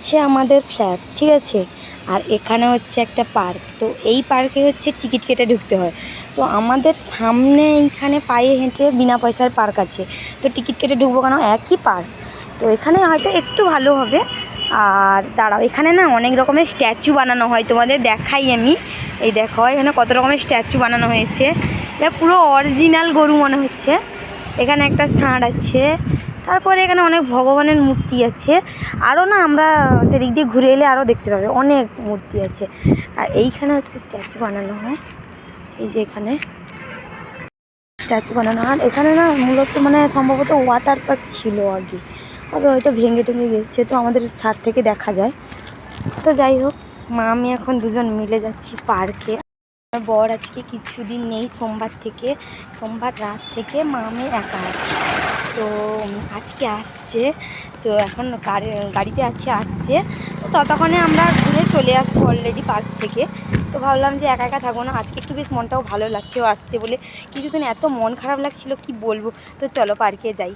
হচ্ছে আমাদের ফ্ল্যাট, ঠিক আছে। আর এখানে হচ্ছে একটা পার্ক। তো এই পার্কে হচ্ছে টিকিট কেটে ঢুকতে হয়। তো আমাদের সামনে এইখানে পায়ে হেঁটে বিনা পয়সার পার্ক আছে। তো টিকিট কেটে ঢুকবো কেন? একই পার্ক। তো এখানে হয়তো একটু ভালো হবে। আর দাঁড়াও, এখানে না অনেক রকমের স্ট্যাচু বানানো হয়, তোমাদের দেখাই আমি। এই দেখো এখানে কত রকমের স্ট্যাচু বানানো হয়েছে। এটা পুরো অরিজিনাল গরু মনে হচ্ছে। এখানে একটা ষাঁড় আছে, তারপরে এখানে অনেক ভগবানের মূর্তি আছে। আরও না আমরা সেদিক দিয়ে ঘুরে এলে আরও দেখতে পাবে, অনেক মূর্তি আছে। আর এইখানে হচ্ছে স্ট্যাচু বানানো হয়, এই যে এখানে স্ট্যাচু বানানো হয়। এখানে না মূলত মানে সম্ভবত ওয়াটার পার্ক ছিল আগে, তবে হয়তো ভেঙে টেঙে গেছে, তো আমাদের ছাদ থেকে দেখা যায়। তো যাই হোক, মা আমি এখন দুজন মিলে যাচ্ছি পার্কে। আমার বর আজকে কিছুদিন নেই, সোমবার রাত থেকে মা আমি একা আছি। তো আজকে আসছে, তো এখন গাড়িতে আসছে। তো ততক্ষণে আমরা ঘুরে চলে আসবো অলরেডি পার্ক থেকে। তো ভাবলাম যে একা একা থাকবো না, আজকে একটু বেশ মনটাও ভালো লাগছে, ও আসছে বলে। কিছুদিন এত মন খারাপ লাগছিল কি বলবো। তো চলো পার্কে যাই।